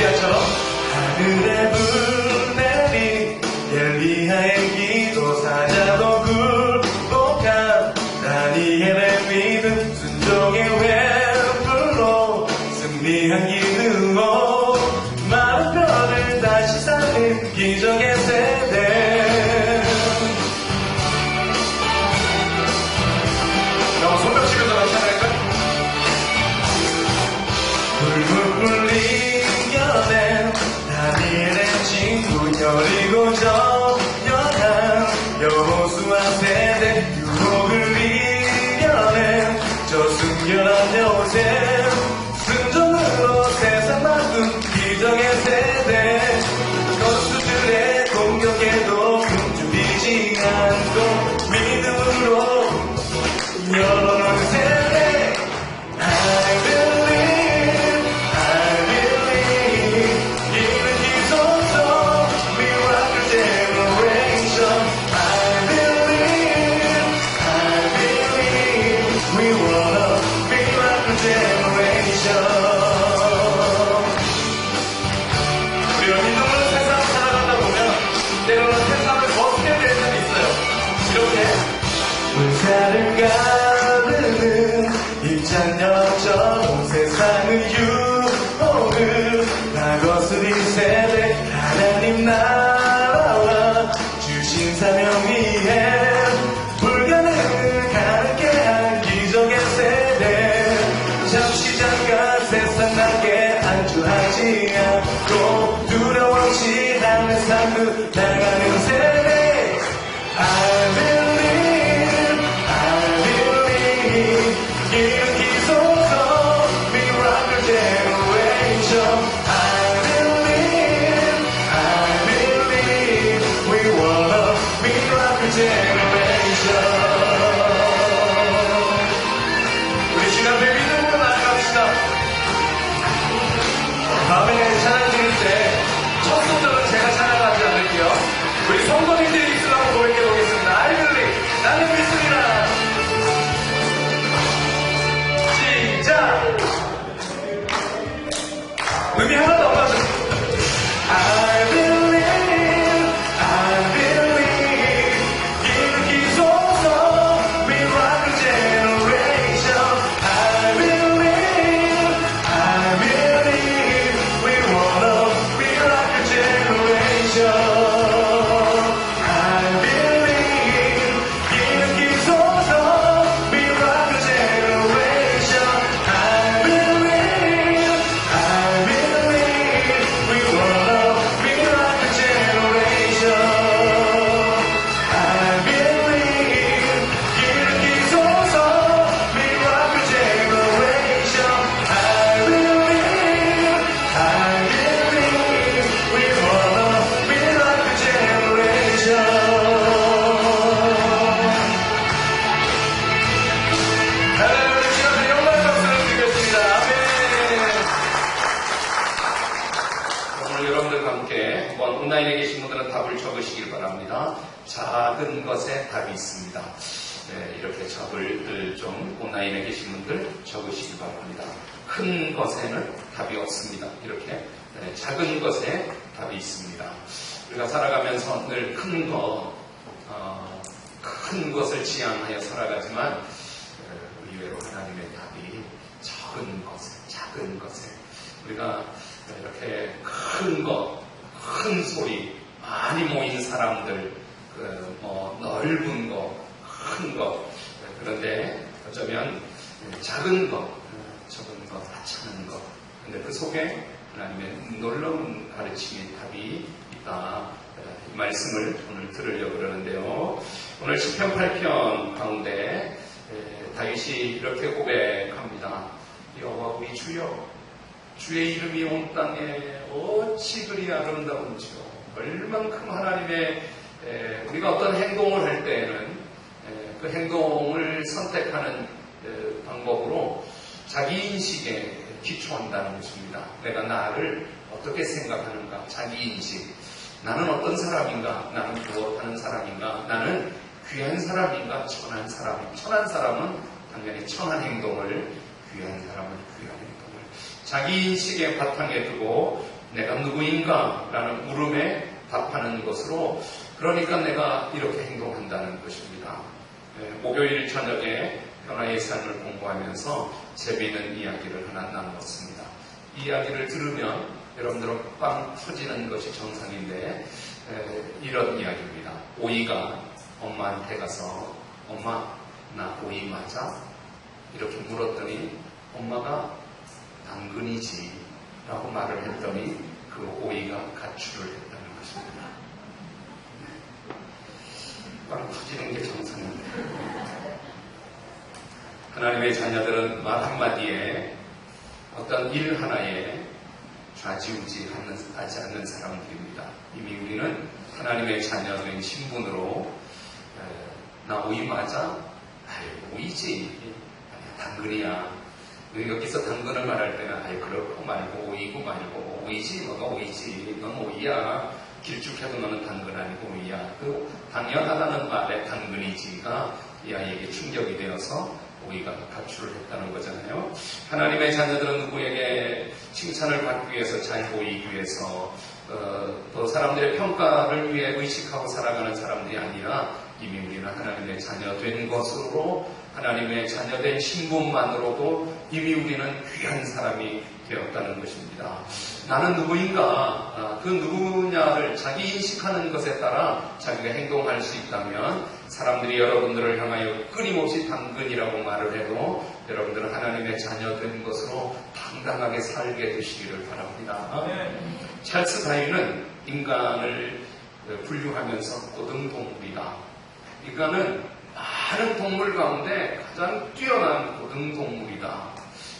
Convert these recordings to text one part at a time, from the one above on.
시간처럼 하늘에 불 내린 엘리야의 기도 사자도 굴복한 다니엘의 믿음 순종의 횃불로 승리한 기능으로 많은 별을 다시 살린 기적의 세대. 나 손뼉 치면서 같이 하니까 불불불 이겨낸 다니엘의 친구 여리고 정연한 여호수아 세대 유혹을 이겨낸 저 순결한 요셉 순종으로 세상 바꾼 기적의 세대. 거수들의 공격에도 굶주리지 않고 믿음으로 열어놓은 세대. I believe, I believe 이는 기도서 miracle generation. I believe, I believe we want a miracle generation. 우리가 믿음으로 세상을 살아가다 보면 때로는 세상을 벗게 될 때도 있어요. 이렇게 불사를 가르는 입장력처럼 세상의 유혹을 다 거스린 세대. 하나님 나라와 주신 사명 위에 불가능을 가능케 한 기적의 세대. 잠시 잠깐 세상 낮게 안주하지 않고 두려워치 않는 삶을 나가는 세대. I believe, I believe 이런 기소서 miracle generation. I believe, I believe we want a miracle generation. 우리 지금 앞에 믿음으로 나아갑시다. 다음에 찬양 드릴 때 첫 소절은 제가 찬양하지 않을게요. 우리 성도님들이 있으라고 고백해 보겠습니다. I believe, 나는 믿습니다. 시작! 음이 하나도 안 맞아요. I believe, I believe 이는 기소서 miracle generation. I believe, I believe we want a miracle generation. I believe 이는 기소서 miracle generation. I believe, I believe we want a miracle generation. I believe 이는 기소서 miracle generation. I believe, I believe we want a miracle generation. 하나님의 시간에 영광의 박수를 드리겠습니다. 아멘. 오늘 여러분들과 함께 한번 온라인에 계신 분들은 답을 적으시길 바랍니다. 작은 것에 답이 있습니다. 네, 이렇게 답을 좀 온라인에 계신 분들 적으시길 바랍니다. 큰 것에는 답이 없습니다. 이렇게 네, 작은 것에 답이 있습니다. 우리가 살아가면서 늘 큰 것을 지향하여 살아가지만 의외로 하나님의 답이 작은 것에 우리가 이렇게 큰 것, 큰 소리, 많이 모인 사람들, 넓은 것, 큰 것. 그런데 어쩌면 작은 것, 하찮은 것. 근데 그 속에 하나님의 놀라운 가르침의 답이 있다. 이 말씀을 오늘 들으려고 그러는데요. 오늘 시편 8편 가운데 다윗이 이렇게 고백합니다. 여호와 우리 주여, 주의 이름이 온 땅에 어찌 그리 아름다운지요. 얼만큼 하나님의 우리가 어떤 행동을 할 때에는 그 행동을 선택하는 방법으로 자기 인식에 기초한다는 것입니다. 내가 나를 어떻게 생각하는가, 자기 인식. 나는 어떤 사람인가, 나는 무엇하는 사람인가, 나는 귀한 사람인가, 천한 사람인가. 천한 사람은 당연히 천한 행동을, 귀한 사람은 귀한 행동을 자기 인식의 바탕에 두고 내가 누구인가? 라는 물음에 답하는 것으로, 그러니까 내가 이렇게 행동한다는 것입니다. 목요일 저녁에 변화의 삶을 공부하면서 재미있는 이야기를 하나 나누었습니다. 이 이야기를 들으면 여러분들은 빵 터지는 것이 정상인데, 이런 이야기입니다. 오이가 엄마한테 가서 엄마, 나 오이 맞아? 이렇게 물었더니 엄마가 당근이지 라고 말을 했더니 그 오이가 가출을 했다는 것입니다. 빵 터지는 게 정상인데, 하나님의 자녀들은 말 한마디에 어떤 일 하나에 좌지우지하지 않는 사람들입니다. 이미 우리는 하나님의 자녀된 신분으로 나 오이 맞아? 아이, 오이지. 당근이야. 여기서 당근을 말할 때는 아이, 그렇고 말고 오이고 말고 오이지. 너가 오이지. 넌 오이야. 길쭉해도 너는 당근 아니고 오이야. 그 당연하다는 말에 당근이지가 이 아이에게 충격이 되어서 오이가 가출을 했다는 거잖아요. 하나님의 자녀들은 누구에게 칭찬을 받기 위해서, 잘 보이기 위해서, 또 사람들의 평가를 위해 의식하고 살아가는 사람들이 아니라 이미 우리는 하나님의 자녀 된 것으로, 하나님의 자녀 된 신분만으로도 이미 우리는 귀한 사람이 되었다는 것입니다. 나는 누구인가? 그 누구냐를 자기 인식하는 것에 따라 자기가 행동할 수 있다면, 사람들이 여러분들을 향하여 끊임없이 당근이라고 말을 해도 여러분들은 하나님의 자녀 된 것으로 당당하게 살게 되시기를 바랍니다. 찰스 다윈은 인간을 분류하면서 고등동물이다. 인간은 많은 동물 가운데 가장 뛰어난 고등동물이다.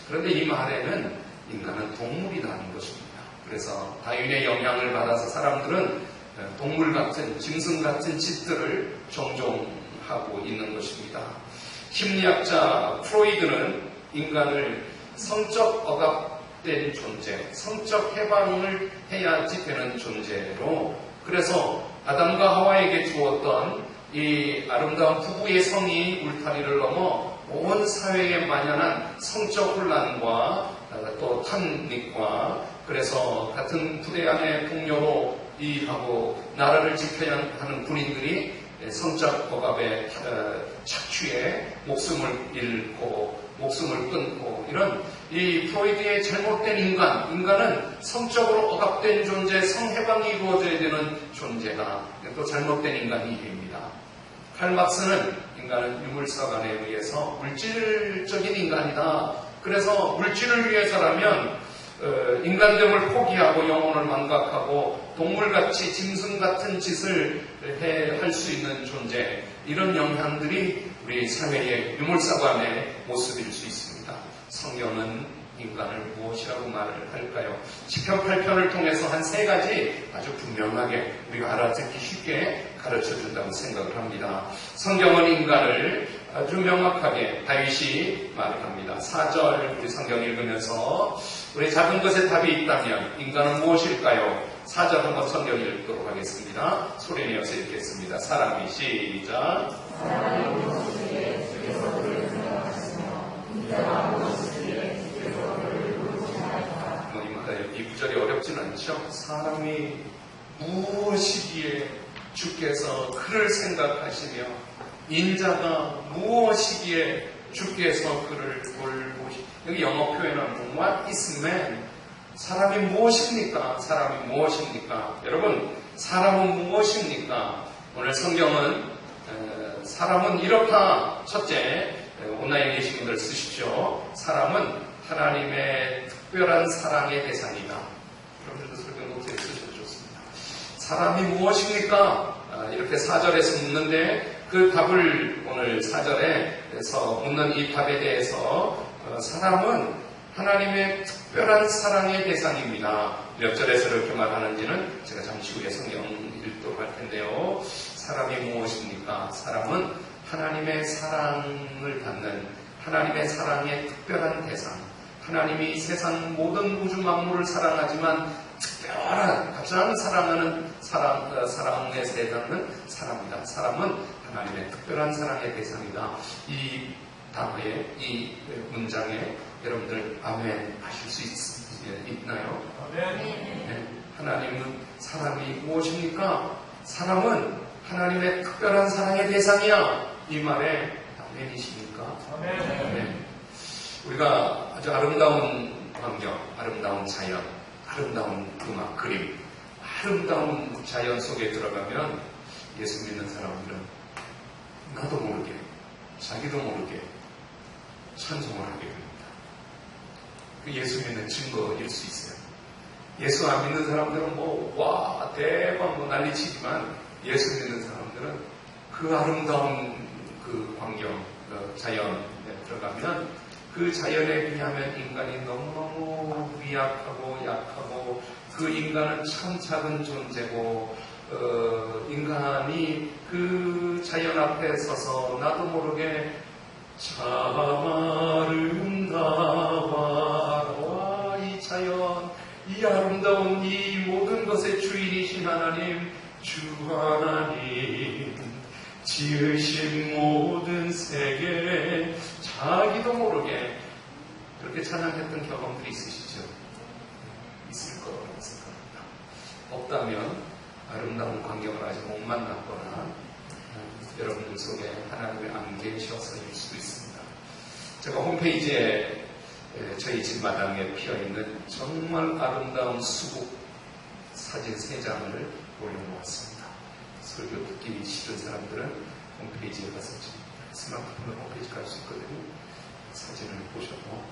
그런데 이 말에는 인간은 동물이라는 것입니다. 그래서 다윈의 영향을 받아서 사람들은 동물 같은, 짐승 같은 짓들을 종종 하고 있는 것입니다. 심리학자 프로이드는 인간을 성적 억압된 존재, 성적 해방을 해야지 되는 존재로, 그래서 아담과 하와에게 주었던 이 아름다운 부부의 성이 울타리를 넘어 온 사회에 만연한 성적 혼란과 또 탄닉과, 그래서 같은 부대 안에 동료로 일하고 나라를 지켜야 하는 군인들이 성적 억압에 착취해 목숨을 잃고 목숨을 끊고, 이런 이 프로이드의 잘못된 인간은 성적으로 억압된 존재, 성해방이 이루어져야 되는 존재가 또 잘못된 인간이 됩니다. 칼 막스는 인간은 유물사관에 의해서 물질적인 인간이다. 그래서 물질을 위해서라면 인간됨을 포기하고 영혼을 망각하고 동물같이 짐승 같은 짓을 할 수 있는 존재, 이런 영향들이 우리 사회의 유물사관의 모습일 수 있습니다. 성경은 인간을 무엇이라고 말을 할까요? 시편 8편을 통해서 한 3가지 아주 분명하게 우리가 알아듣기 쉽게 가르쳐준다고 생각을 합니다. 성경은 인간을 아주 명확하게 다윗이 말합니다. 4절 우리 성경 읽으면서 우리 작은 것에 답이 있다면 인간은 무엇일까요? 4절 한번 성경 읽도록 하겠습니다. 소리 내어서 읽겠습니다. 사람이 시작. 사람이 무엇이기에 주께서 그를 생각하시며 인자가 무엇이기에 주께서 그를 물으시나이까. 이 구절이 어렵진 않죠? 사람이 무엇이기에 주께서 그를 생각하시며 인자가 무엇이기에 주께서 그를 돌보시. 여기 영어 표현은 What is man? 사람이 무엇입니까? 사람이 무엇입니까? 여러분, 사람은 무엇입니까? 오늘 성경은 사람은 이렇다. 첫째, 온라인에 계신 분들 쓰십시오. 사람은 하나님의 특별한 사랑의 대상이다. 여러분들도 설교 노트에 쓰셔도 좋습니다. 사람이 무엇입니까? 이렇게 4절에서 묻는데 그 답을 오늘 4절에서 묻는 이 답에 대해서 사람은 하나님의 특별한 사랑의 대상입니다. 몇 절에서 이렇게 말하는지는 제가 잠시 후에 성경 읽도록 할 텐데요. 사람이 무엇입니까? 사람은 하나님의 사랑을 받는 하나님의 사랑의 특별한 대상. 하나님이 세상 모든 우주 만물을 사랑하지만 특별한 가장 사랑하는 사랑에 대상은 사람이다. 사람은 하나님의 특별한 사랑의 대상이다. 이 단어에, 이 문장에 여러분들 아멘 하실 수 있나요? 네. 하나님은 사람이 무엇입니까? 사람은 하나님의 특별한 사랑의 대상이야. 이 말에 아멘이십니까? 네. 우리가 아주 아름다운 환경, 아름다운 자연, 아름다운 음악, 그림, 아름다운 자연 속에 들어가면 예수 믿는 사람들은 나도 모르게, 자기도 모르게 찬송을 하게 됩니다. 그 예수 믿는 증거일 수 있어요. 예수 안 믿는 사람들은 와, 대박, 난리치지만 예수 믿는 사람들은 그 아름다운 그 환경, 그 자연에 들어가면 그 자연에 비하면 인간이 너무너무 미약하고 약하고 그 인간은 참 작은 존재고 인간이 그 자연 앞에 서서 나도 모르게 참 아름다워 이 자연 이 아름다운 이 모든 것의 주인이신 하나님 주 하나님 지으신 모든 세계 자기도 모르게 그렇게 찬양했던 경험들이 있으시죠? 있을 겁니다. 없다면 아름다운 광경을 아직 못 만났거나 여러분들 속에 하나님이 안 계셔서일 수도 있습니다. 제가 홈페이지에 저희 집 마당에 피어있는 정말 아름다운 수국 사진 3장을 올려놓았습니다. 설교 듣기 싫은 사람들은 홈페이지에 가서 스마트폰으로 홈페이지 갈 수 있거든요. 사진을 보셔도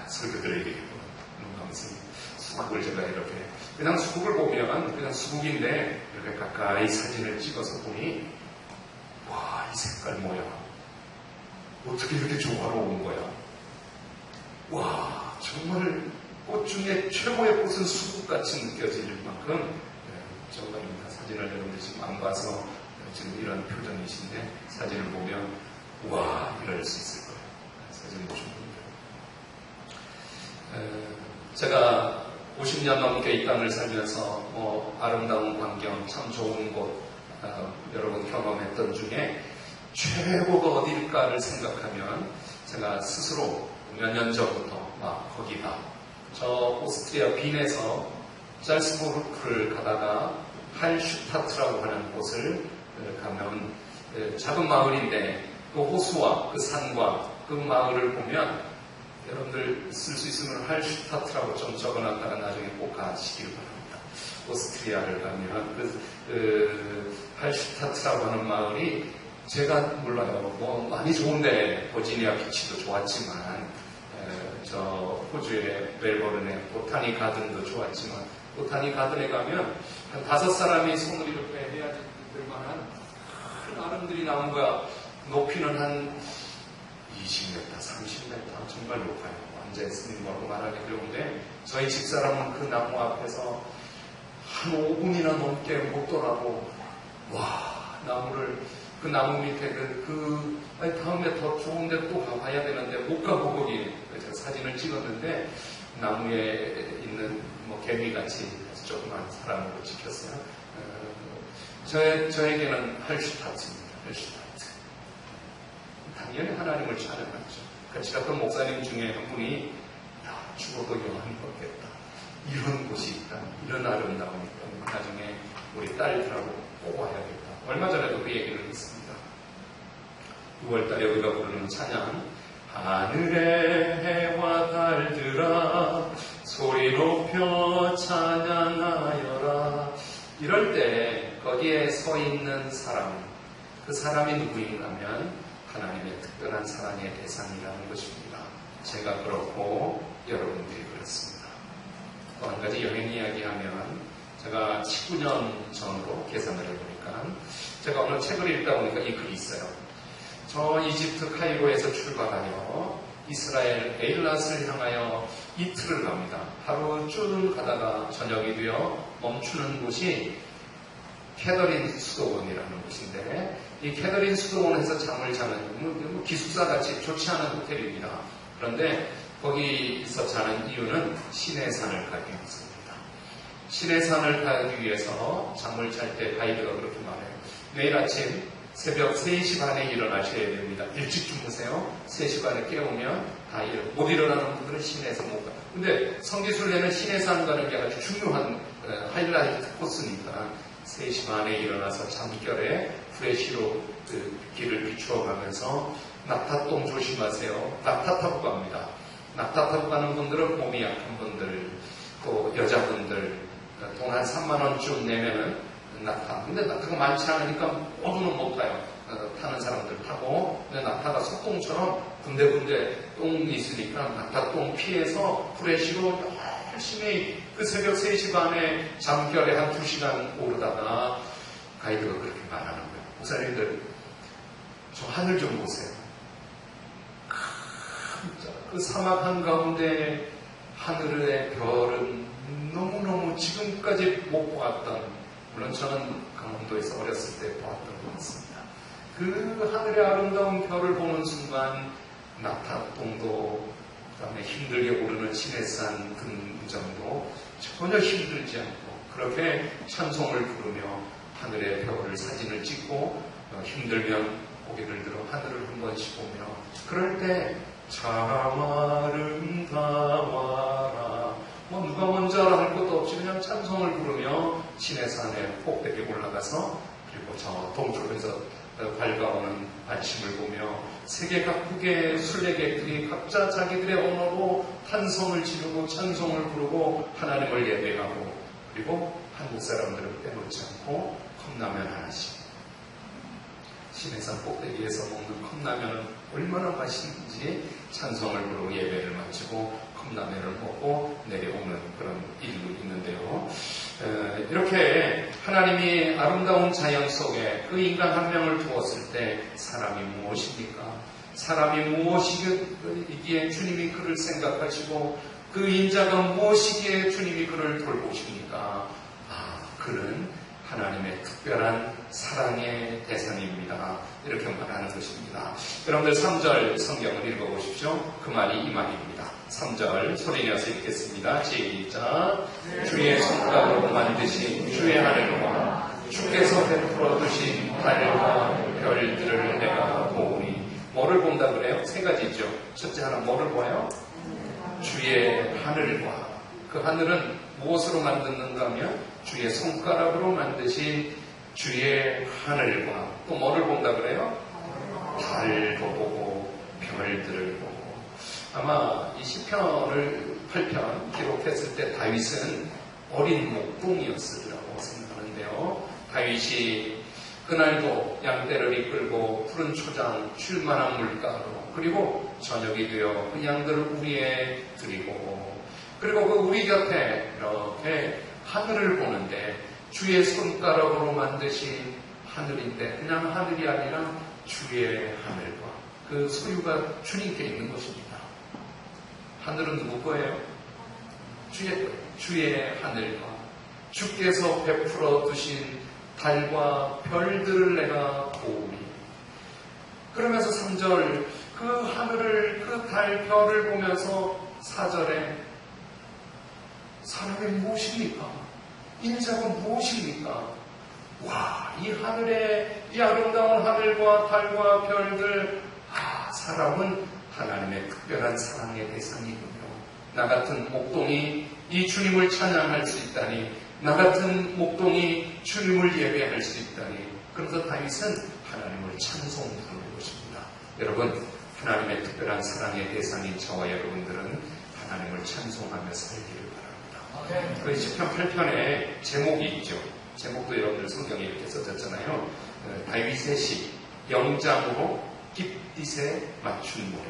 설교 드리겠구나. 너무 감사합니다. 수국을 제가 이렇게 그냥 수국을 보면 그냥 수국인데 이렇게 가까이 사진을 찍어서 보니 와, 이 색깔 뭐야? 어떻게 이렇게 조화로운 거야? 와, 정말 꽃 중에 최고의 꽃은 수국같이 느껴질 만큼 정말입니다. 사진을 여러분들 지금 안 봐서 지금 이런 표정이신데 사진을 보면 와, 이럴 수 있을 거예요. 사진 보신 분들. 제가 50년 넘게 이 땅을 살면서 아름다운 환경, 참 좋은 곳 여러분 경험했던 중에 최고가 어딜까를 생각하면 제가 스스로 몇 년 전부터 거기다 저 오스트리아 빈에서 잘스부르크를 가다가 할슈타트라고 하는 곳을 가면 작은 마을인데 그 호수와 그 산과 그 마을을 보면 여러분들 쓸 수 있으면 할슈타트라고 좀 적어놨다가 나중에 꼭 가시기를 바랍니다. 오스트리아를 가면 그 할슈타트라고 하는 마을이 제가 몰라요. 많이 좋은데 버지니아 비치도 좋았지만 저 호주의 멜버른의 보타니 가든도 좋았지만 보타니 가든에 가면 한 5사람이 손을 이렇게 해야지 될 만한 큰 아름들이 나온 거야. 높이는 한 20m, 30m 정말 높아요. 앉아있으니 뭐라고 말하기 어려운데 저희 집사람은 그 나무 앞에서 한 5분이나 넘게 못 돌아보고 와, 나무를 그 나무 밑에 다음에 더 좋은데 또 가봐야 되는데 못 가고 거기 제가 사진을 찍었는데 나무에 있는 개미같이 조그만 사람으로 찍혔어요. 저에게는 할슈타트입니다. 할슈타트. 당연히 하나님을 찬양하죠. 같이 갔던 목사님 중에 한 분이 죽어도 여한이 없겠다. 이런 곳이 있다. 이런 아름다움이 있다. 나중에 우리 딸들하고 꼭 와야겠다. 얼마 전에도 그 얘기를 했습니다. 6월달에 우리가 부르는 찬양 하늘의 해와 달들아 소리 높여 찬양하여라. 이럴 때 거기에 서 있는 사람, 그 사람이 누구인가 하면 하나님의 특별한 사랑의 대상이라는 것입니다. 제가 그렇고 여러분들이 그렇습니다. 또 한 가지 여행 이야기하면 제가 19년 전으로 계산을 해보니까 제가 어느 책을 읽다 보니까 이 글이 있어요. 저 이집트 카이로에서 출발하여 이스라엘 에일랏을 향하여 이틀을 갑니다. 하루 쭉 가다가 저녁이 되어 멈추는 곳이 캐더린 수도원이라는 곳인데 이 캐더린 수도원에서 잠을 자는 기숙사같이 좋지 않은 호텔입니다. 그런데 거기서 자는 이유는 시내산을 가기 위해서입니다. 시내산을 가기 위해서 잠을 잘 때 가이드가 그렇게 말해요. 내일 아침 새벽 3시 반에 일어나셔야 됩니다. 일찍 주무세요. 3시 반에 깨우면 다 못 일어나는 분들은 시내에서 못 가요. 근데 성지순례는 시내에서 안 가는 게 아주 중요한 하이라이트 코스니까 3시 반에 일어나서 잠결에 프레시로 그 길을 비추어 가면서 낙타똥 조심하세요. 낙타 타고 갑니다. 낙타 타고 가는 분들은 몸이 약한 분들, 또 여자분들, 돈 한 3만 원쯤 내면은 낙타. 근데 낙타가 많지 않으니까 모두는 못 타요. 타는 사람들 타고. 근데 낙타가 소똥처럼 군데군데 똥이 있으니까 낙타 똥 피해서 프레시로 열심히 그 새벽 3시 반에 잠결에 한 2시간 오르다가 가이드가 그렇게 말하는 거예요. 목사님들, 저 하늘 좀 보세요. 그 사막 한가운데 하늘의 별은 너무너무 지금까지 못 보았던, 물론 저는 강원도에서 어렸을 때 보았던 것 같습니다. 그 하늘의 아름다운 별을 보는 순간 낙타똥도, 그 다음에 힘들게 오르는 시내산 등정도 전혀 힘들지 않고 그렇게 찬송을 부르며 하늘의 별을 사진을 찍고 힘들면 고개를 들어 하늘을 한 번씩 보며, 그럴 때 참 아름다워라, 뭐 누가 먼저 할 것도 없이 그냥 찬송을 부르며 시내산에 꼭대기에 올라가서, 그리고 저 동쪽에서 밝아오는 아침을 보며 세계 각국의 순례객들이 각자 자기들의 언어로 탄성을 지르고 찬송을 부르고 하나님을 예배하고, 그리고 한국 사람들은 빼놓지 않고 컵라면 하나씩, 시내산 꼭대기에서 먹는 컵라면은 얼마나 맛있는지 찬송을 부르고 예배를 마치고 컵라면을 먹고 내려오는 그런 일도 있는데요. 이렇게 하나님이 아름다운 자연 속에 그 인간 한 명을 두었을 때 사람이 무엇입니까? 사람이 무엇이기에 주님이 그를 생각하시고 그 인자가 무엇이기에 주님이 그를 돌보십니까? 그는 하나님의 특별한 사랑의 대상입니다. 이렇게 말하는 것입니다. 여러분들 3절 성경을 읽어보십시오. 그 말이 이 말입니다. 3절 소리내어서 읽겠습니다. 시작. 주의 손가락으로 만드신 주의 하늘과 주께서 베풀어 두신 달과 별들을 내가 보오니. 뭐를 본다 그래요? 세 가지 있죠. 첫째 하나 뭐를 봐요? 주의 하늘과. 그 하늘은 무엇으로 만드는가 하면 주의 손가락으로 만드신 주의 하늘과, 또 뭐를 본다 그래요? 달도 보고 별들을 보고. 아마 이 시편을 8편 기록했을 때 다윗은 어린 목동이었으리라고 생각하는데요. 다윗이 그날도 양떼를 이끌고 푸른 초장 쉴만한 물가로, 그리고 저녁이 되어 그 양들을 우리에 드리고, 그리고 그 우리 곁에 이렇게 하늘을 보는데 주의 손가락으로 만드신 하늘인데 그냥 하늘이 아니라 주의 하늘과, 그 소유가 주님께 있는 것입니다. 하늘은 누구 거예요? 주의 거예요. 주의 하늘과 주께서 베풀어 두신 달과 별들을 내가 보오니. 그러면서 3절 그 하늘을, 그 달, 별을 보면서 4절에 사람이 무엇입니까? 인자가 무엇입니까? 와, 이 하늘의, 이 아름다운 하늘과 달과 별들, 사람은 하나님의 특별한 사랑의 대상이군요. 나 같은 목동이 이 주님을 찬양할 수 있다니, 나 같은 목동이 주님을 예배할 수 있다니. 그래서 다윗은 하나님을 찬송 부르는 것입니다. 여러분, 하나님의 특별한 사랑의 대상인 저와 여러분들은 하나님을 찬송하며 살기를 바랍니다. 그 시편 8편에 제목이 있죠. 제목도 여러분들 성경에 이렇게 써졌잖아요. 다윗의 시, 영장으로 깃딧에 맞춘 노래.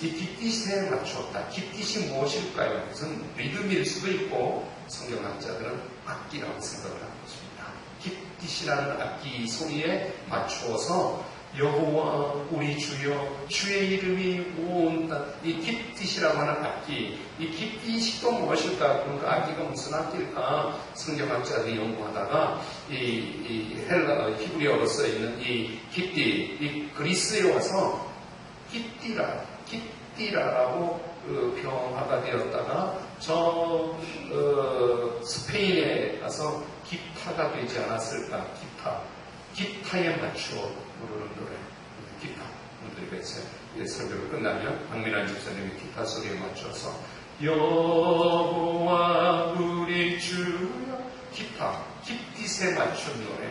이 깃딧에 맞추었다. 깃딧이 무엇일까요? 무슨 리듬일 수도 있고 성경학자들은 악기라고 생각을 하는 것입니다. 깃딧이라는 악기 소리에 맞추어서 여호와 우리 주여 주의 이름이 온다. 이 깃딧이라고 하는 악기, 이 깃딧이 또 무엇일까? 그럼 그 악기가 무슨 악기일까? 성경학자들이 연구하다가 이 헬라 히브리어로 써 있는 이 깃딧, 이 그리스에 와서 깃띠라라고 병화가 되었다가 스페인에 가서 기타가 되지 않았을까? 기타. 기타에 맞춰 부르는 노래. 기타. 오늘 설교가 끝나면 박민환 집사님이 기타 소리에 맞춰서 여호와 우리 주여 기타, 깃깃에 맞춘 노래.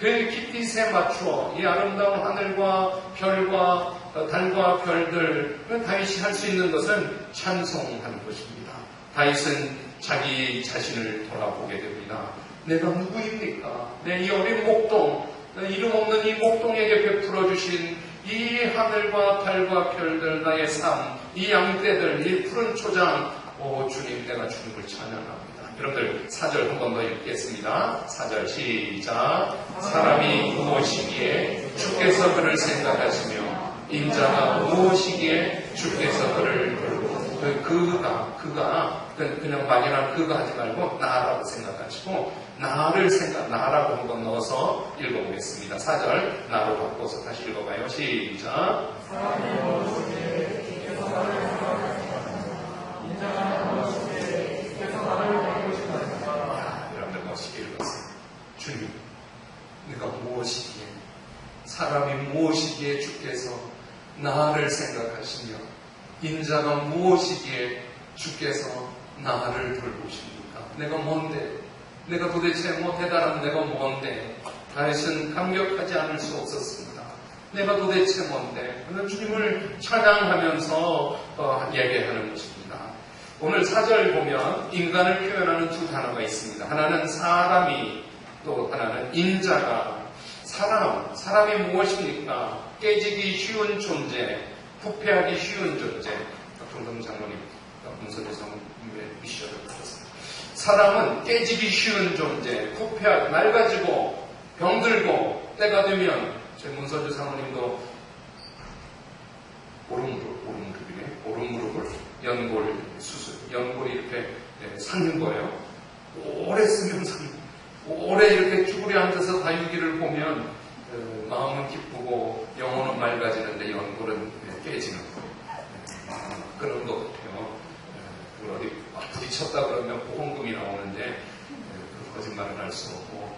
그 깃깃에 맞춰 이 아름다운 하늘과 별과 달과 별들, 다윗이 할 수 있는 것은 찬송하는 것입니다. 다윗은 자기 자신을 돌아보게 됩니다. 내가 누구입니까? 내 이 어린 목동, 이름 없는 이 목동에게 베풀어 주신 이 하늘과 달과 별들, 나의 삶, 이 양떼들, 이 푸른 초장, 오 주님, 내가 주님을 찬양합니다. 여러분들 4절 한 번 더 읽겠습니다. 4절 시작. 사람이 무엇이기에 주께서 그를 생각하시며 인자가 무엇이기에 주께서 그를 돌보시며. 그가 그냥 막연한 그가 하지 말고 나라고 생각하시고 나라고 한번 넣어서 읽어보겠습니다. 4절 나로 바꿔서 다시 읽어봐요. 시작. 여러분들 멋있게 읽었어요. 주님, 내가 무엇이기에, 사람이 무엇이기에 주께서 나를 생각하시며 인자가 무엇이기에 주께서 나를 돌보십니까? 내가 뭔데? 내가 도대체 대단한 내가 뭔데? 다윗은 감격하지 않을 수 없었습니다. 내가 도대체 뭔데? 그는 주님을 찬양하면서 얘기하는 것입니다. 오늘 4절 보면 인간을 표현하는 두 단어가 있습니다. 하나는 사람이, 또 하나는 인자가. 사람이 무엇입니까? 깨지기 쉬운 존재, 부패하기 쉬운 존재. 박종성 장로님, 문선재 장로님의 미션을 받았습니다. 사람은 깨지기 쉬운 존재, 부패하기, 낡아지고 병들고 때가 되면, 제 문선재 장로님도 오른무릎을 연골 수술, 연골이 이렇게 삭는 거예요. 오래 쓰면 오래 이렇게 쭈그려 앉아서 다육이를 보면 마음은 기쁘고 영혼은 맑아지는데 연골은 깨지는 거예요. 그런 것 같아요. 그걸 어디 부딪혔다 그러면 보험금이 나오는데 거짓말은 할 수 없고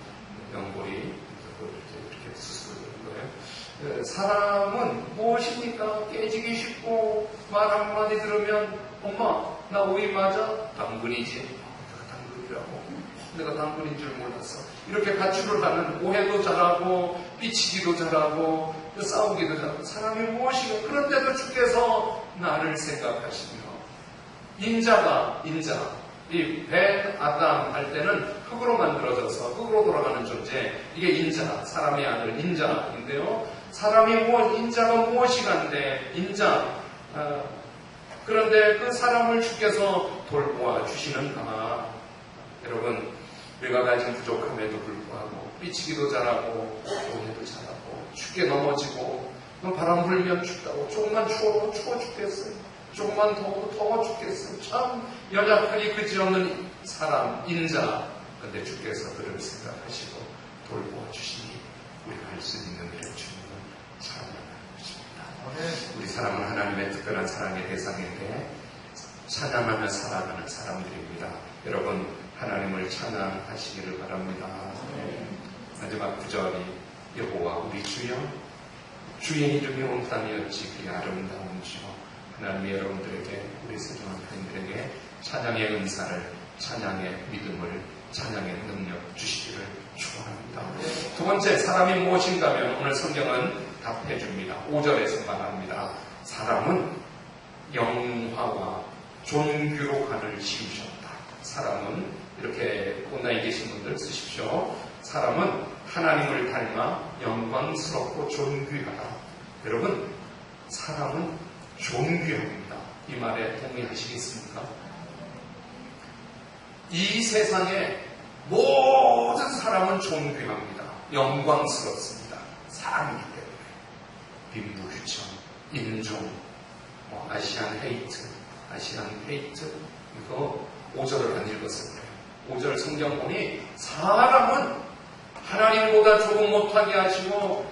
연골이 이렇게 수술하는 거예요. 사람은 무엇입니까? 깨지기 쉽고 말 한마디 들으면 엄마 나 오이 맞아? 당근이지. 내가 당근인 줄 몰랐어. 이렇게 가출을 하는, 오해도 잘하고 삐치기도 잘하고 싸우기도 잘하고. 사람이 무엇이고, 그런데도 주께서 나를 생각하시며 인자, 이 벤 아담 할 때는 흙으로 만들어져서 흙으로 돌아가는 존재, 이게 인자, 사람의 아들 인자인데요. 인자가 무엇이간데 인자, 그런데 그 사람을 주께서 돌보아 주시는가. 여러분, 우리가 가진 부족함에도 불구하고 삐치기도 잘하고 오해도 잘하고 춥게 넘어지고 바람 불면 춥다고 조금만 추워 죽겠어요. 조금만 더워 죽겠어요. 참 연약하기 그지없는 사람, 인자. 그런데 주께서 그를 생각하시고 돌보아 주시니 우리가 할 수 있는 일을 주님은 찬양하는 것입니다. 우리 사람은 하나님의 특별한 사랑의 대상인데 찬양하며 살아가는 사람들입니다. 여러분, 하나님을 찬양하시기를 바랍니다. 마지막 구절이 여호와 우리 주여, 주의 이름이 온 땅이었지 그의 아름다운 주여. 하나님이 여러분들에게, 우리 소중한 편들에게 찬양의 은사를, 찬양의 믿음을, 찬양의 능력 주시기를 축원합니다. 두 번째, 사람이 무엇인가 하면 오늘 성경은 답해 줍니다. 5절에서 말합니다. 사람은 영화와 존귀로 간을 씌우셨다. 사람은, 이렇게 온라인 계신 분들 쓰십시오. 사람은 하나님을 닮아 영광스럽고 존귀하다. 여러분, 사람은 존귀합니다. 이 말에 동의하시겠습니까? 이 세상에 모든 사람은 존귀합니다. 영광스럽습니다. 사람이기 때문에. 빈부귀천, 인종, 아시안 헤이트, 이거 5절을 안 읽었어요. 5절 성경 보니 사람은 하나님보다 조금 못하게 하시고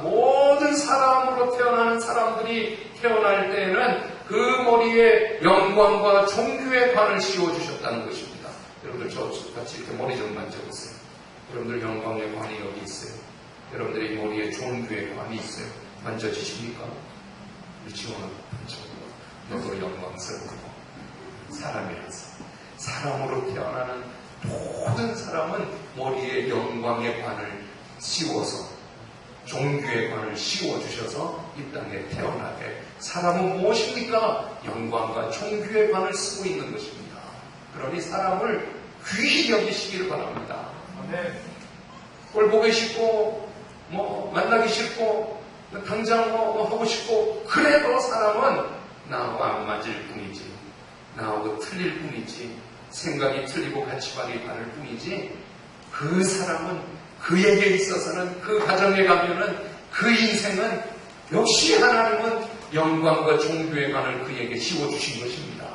모든 사람으로 태어나는 사람들이 태어날 때에는 그 머리에 영광과 존귀의 관을 씌워주셨다는 것입니다. 여러분들 저 같이 이렇게 머리 좀 만져보세요. 여러분들 영광의 관이 여기 있어요. 여러분들의 머리에 좋은 교회 관이 있어요. 만져지십니까? 우리 지원은 너도 영광스럽고 사람이라서. 사람으로 태어나는 모든 사람은 머리에 영광의 관을 씌워서, 종교의 관을 씌워주셔서 이 땅에 태어나게. 사람은 무엇입니까? 영광과 종교의 관을 쓰고 있는 것입니다. 그러니 사람을 귀히 여기시기를 바랍니다. 꼴 보기 싫고 만나기 싫고 당장 하고 싶고, 그래도 사람은 나하고 안 맞을 뿐이지, 나하고 틀릴 뿐이지, 생각이 틀리고 가치관이 다를 뿐이지, 그 사람은, 그에게 있어서는, 그 가정에 가면은, 그 인생은 역시 하나님은 영광과 종교의 관을 그에게 씌워주신 것입니다.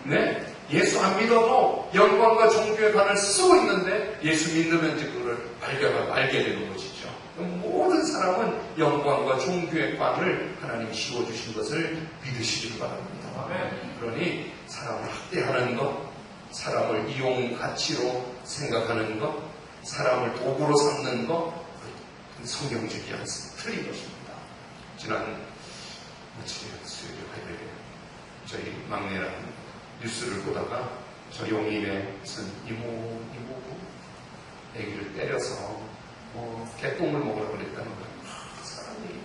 네? 예수 안 믿어도 영광과 종교의 관을 쓰고 있는데, 예수 믿으면 이제 그걸 알게 되는 것이죠. 모든 사람은 영광과 종교의 관을 하나님이 씌워주신 것을 믿으시길 바랍니다. 그러니 사람을 학대하는 것, 사람을 이용 가치로 생각하는 것, 사람을 도구로 삼는 것, 성경적이 않습니다. 틀린 것입니다. 지난 수요일 화요일에 저희 막내라는 뉴스를 보다가 저희 용인에 무슨 이모부 애기를 때려서 개똥을 먹으라고 그랬다는 거예요. 사람이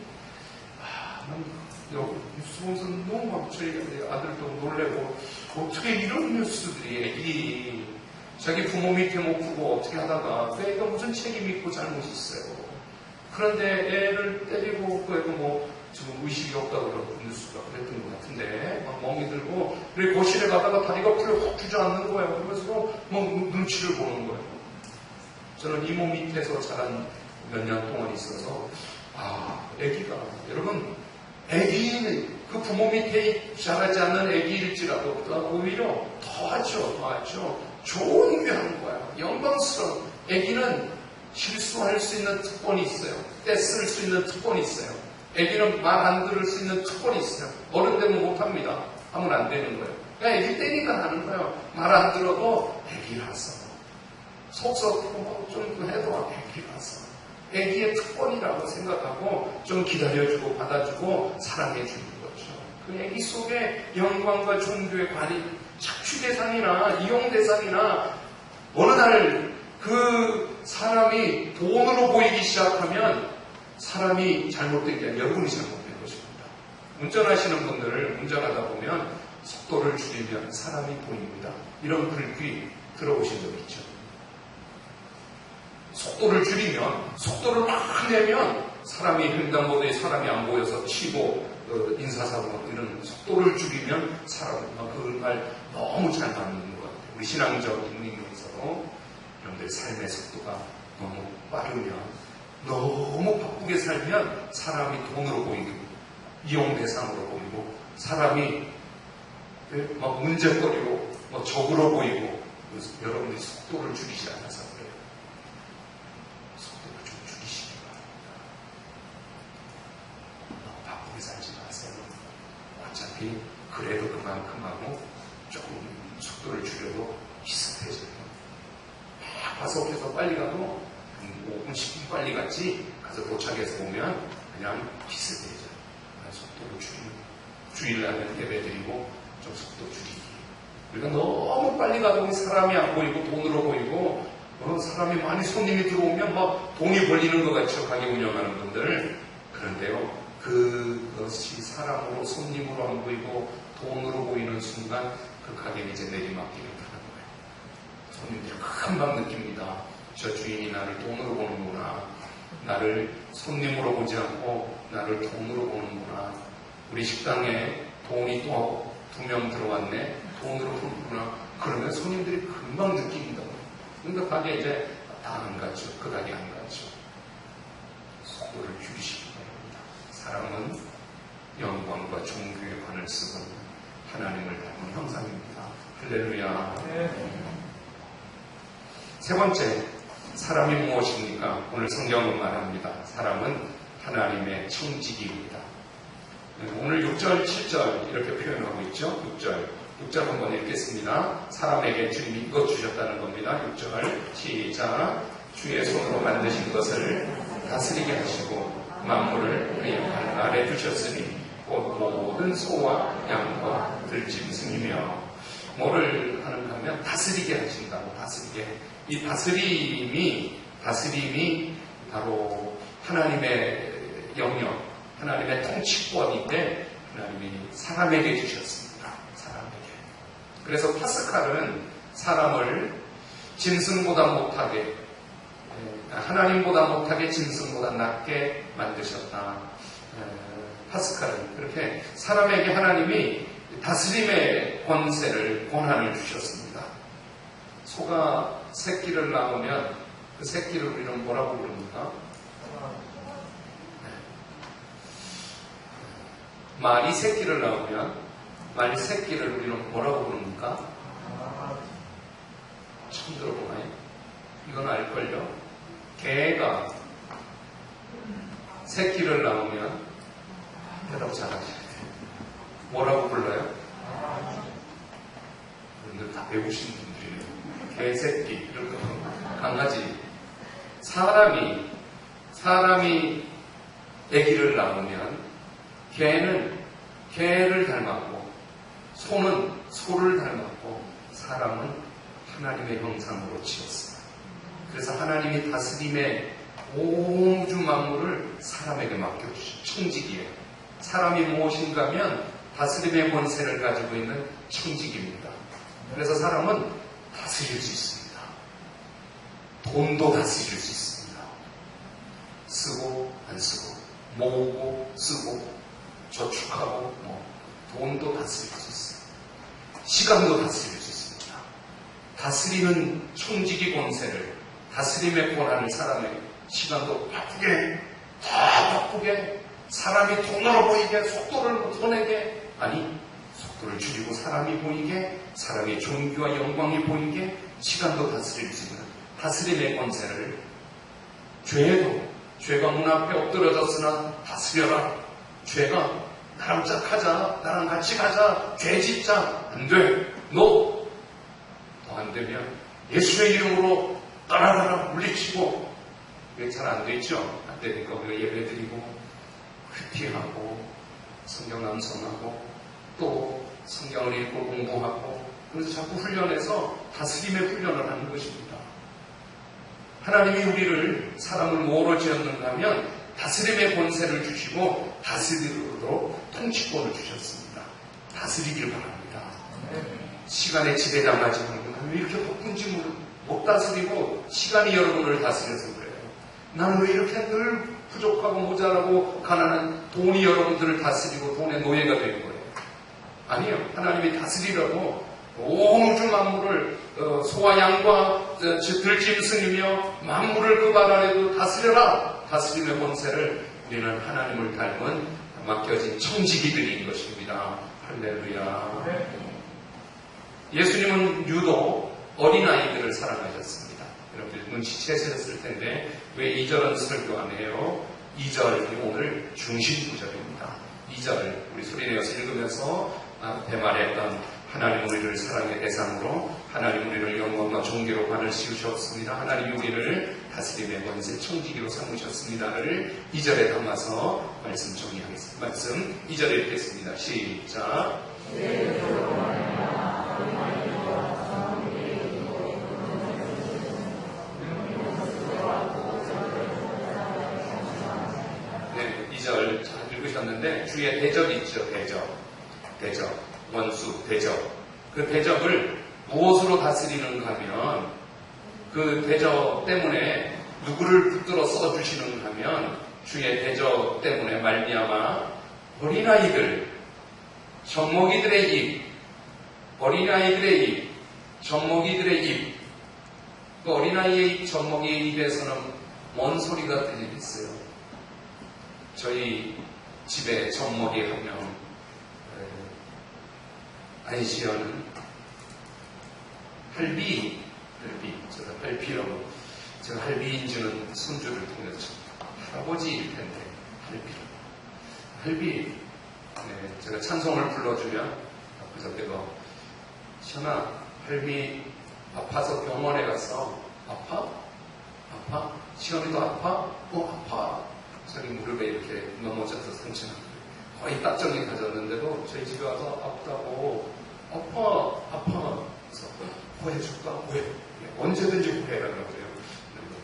뉴스 보면서 너무 막 저희 아들도 놀래고, 어떻게 이런 뉴스들이 자기 부모 밑에 못 두고 어떻게 하다가 애가 무슨 책임 있고 잘못이 있어요. 그런데 애를 때리고 그 애가 지금 의식이 없다고 그런 뉴스가 그랬던 것 같은데, 막 멍이 들고 그래 거실에 가다가 다리가 풀려 훅 주저앉는 거예요. 그래서 막 눈치를 보는 거예요. 저는 이모 밑에서 자란 몇 년 동안 있어서, 애기가, 여러분, 애기는 그 부모 밑에 자라지 않는 애기일지라도 오히려 더하죠. 좋은 게 하는 거야. 영광스러운. 애기는 실수할 수 있는 특권이 있어요. 떼쓸 수 있는 특권이 있어요. 애기는 말 안 들을 수 있는 특권이 있어요. 어른 되면 못합니다. 하면 안 되는 거예요. 그러니까 애기 때니까 하는 거예요. 말 안 들어도 애기라서. 속 썩고 좀 해도 애기라서. 애기의 특권이라고 생각하고 좀 기다려주고 받아주고 사랑해주는 거죠. 그 애기 속에 영광과 종교의 관이 착취 대상이나 이용 대상이나, 어느 날 그 사람이 돈으로 보이기 시작하면 사람이 잘못된 게 아니라 여러분이 잘못된 것입니다. 운전하시는 분들을 운전하다 보면 속도를 줄이면 사람이 보입니다. 이런 글귀 들어보신 적 있죠? 속도를 줄이면, 속도를 막 내면 사람이 횡단보도에 사람이 안 보여서 치고 인사사고 이런, 속도를 줄이면 사람은 그 말 너무 잘 맞는 것 같아요. 우리 신앙적 인민에서도 여러분들 삶의 속도가 너무 빠르면, 너무 바쁘게 살면 사람이 돈으로 보이고 이용 대상으로 보이고, 사람이 막 문제거리로 적으로 보이고, 여러분들이 속도를 줄이지 않아서 그래요. 속도를 좀 줄이시기 바랍니다. 너무 바쁘게 살지 마세요. 어차피 그래도 그만큼하고 조금 속도를 줄여도 비슷해져요. 가속해서 빨리 가도 5분, 10분 빨리 갔지, 가서 도착해서 오면 그냥 비슷해져요. 속도를 줄이려면 예배 드리고 좀 속도 줄이기. 우리가 너무 빨리 가다 보면 사람이 안 보이고 돈으로 보이고, 사람이 많이 손님이 들어오면 막 돈이 벌리는 것 같죠, 가게 운영하는 분들. 그런데요, 그것이 사람으로, 손님으로 안 보이고 돈으로 보이는 순간 그 가게는 이제 내리막길을 타는 거예요. 손님들이 금방 느낍니다. 저 주인이 나를 돈으로 보는구나. 나를 손님으로 보지 않고 나를 돈으로 보는구나. 우리 식당에 돈이 또 2명 들어왔네. 돈으로 보는구나. 그러면 손님들이 금방 느낍니다. 그러니까 가게 이제 다 안 가죠. 그 가게 안 가죠. 속도를 줄이시기 바랍니다. 사람은 영광과 종교의 관을 쓰고 하나님을 닮은 형상입니다. 할렐루야. 세 번째, 사람이 무엇입니까? 오늘 성경은 말합니다. 사람은 하나님의 청지기입니다. 오늘 6절, 7절 이렇게 표현하고 있죠. 6절 한번 읽겠습니다. 사람에게 주님이 이것 주셨다는 겁니다. 6절 시작. 주의 손으로 만드신 것을 다스리게 하시고 만물을 그의 발 아래 두셨으니 곧 모든 소와 양과 들짐승이며 뭐를 하는가 하면 다스리게 하신다고. 다스리게. 이 다스림이 바로 하나님의 영역, 하나님의 통치권인데 하나님이 사람에게 주셨습니다. 사람에게. 그래서 파스칼은 사람을 짐승보다 못하게, 하나님보다 못하게 짐승보다 낮게 만드셨다. 파스칼은 그렇게 사람에게 하나님이 다스림의 권한을 주셨습니다. 소가 새끼를 낳으면 그 새끼를 우리는 뭐라고 부릅니까? 말이 새끼를 낳으면 말 새끼를 우리는 뭐라고 부릅니까? 처음 들어보나요? 이건 알걸요? 개가 새끼를 낳으면 대답 잘하셔야 돼요. 뭐라고 불러요? 여러분들 다 배우신 분들이에요. 개새끼, 이런 거. 강아지. 사람이 아기를 낳으면 개는 개를 닮았고 소는 소를 닮았고 사람은 하나님의 형상으로 지었습니다. 그래서 하나님이 다스림의 온 우주 만물을 사람에게 맡겨주신 청직이에요. 사람이 무엇인가 하면 다스림의 권세를 가지고 있는 청직입니다. 그래서 사람은 다스릴 수 있습니다. 돈도 다스릴 수 있습니다. 쓰고 안 쓰고 모으고 쓰고 저축하고 돈도 다스릴 수 있어요. 시간도 다스릴 수 있습니다. 다스리는 청지기 권세를, 다스림의 권한을 사람에게, 시간도 바쁘게, 다 바쁘게, 사람이 돈으로 보이게, 속도를 못 내게, 아니 속도를 줄이고 사람이 보이게, 사람의 존귀와 영광이 보이게 시간도 다스릴 수 있는 다스림의 권세를, 죄가 문 앞에 엎드려졌으나 다스려라. 죄가 나랑 짝하자, 나랑 같이 가자, 죄 짓자, 안 돼. 너 안 되면 예수의 이름으로 따라가라 물리치고. 이게 잘 안 되죠. 안 되니까 우리가 예배드리고 회피하고 성경 암송하고 또 성경을 읽고 공부하고, 그래서 자꾸 훈련해서 다스림의 훈련을 하는 것입니다. 하나님이 우리를, 사람을 뭐로 지었는가 하면 다스림의 권세를 주시고 다스리도록 통치권을 주셨습니다. 다스리길 바랍니다. 시간의 지배당하지 말고, 왜 이렇게 바쁜지 못 다스리고 시간이 여러분을 다스려서 그래요. 나는 왜 이렇게 늘 부족하고 모자라고 가난한 돈이 여러분들을 다스리고 돈의 노예가 된 거예요. 아니요. 하나님이 다스리라고 온 우주 만물을 소와 양과 들짐승이며 만물을 그 발 아래도 다스려라. 다스림의 권세를 우리는 하나님을 닮은 맡겨진 청지기들인 것입니다. 할렐루야. 예수님은 유독 어린아이들을 사랑하셨습니다. 여러분들 눈치채셨을 텐데 왜 2절은 설교 안 해요? 2절이 오늘 중심 구절입니다. 2절 우리 소리내어서 읽으면서 앞에 말했던 하나님 우리를 사랑의 대상으로, 하나님 우리를 영광과 존귀로 관을 씌우셨습니다. 하나님 우리를 다스림의 권세 청지기로 삼으셨습니다를 2절에 담아서 말씀 정리하겠습니다. 말씀 2절에 읽겠습니다. 시작. 네, 2절 잘 읽으셨는데 주의 대적이 있죠. 대적. 원수, 대적. 그 대적을 무엇으로 다스리는가 하면, 그 대적 때문에 누구를 붙들어 써주시는가 하면 주의 대적 때문에 말미암아 어린아이들, 젖먹이들의 입, 어린아이들의 입, 젖먹이들의 입. 그 어린아이의 입, 젖먹이의 입에서는 뭔 소리가 들리겠어요? 저희 집에 젖먹이 한 명, 아이시어는 제가 할비라고, 제가 할비인지는 손주를 통해서 할아버지일 텐데 할비. 네, 제가 찬송을 불러주면 그저께가 시연아, 할비 아파서 병원에 가서 아파? 시험이도 아파? 아파. 자기 무릎에 이렇게 넘어져서 상처가 거의 딱정이 가졌는데도 저희 집에 와서 아프다고 아파. 그래서 호해줄까? 호해. 언제든지 호해라 그러고요.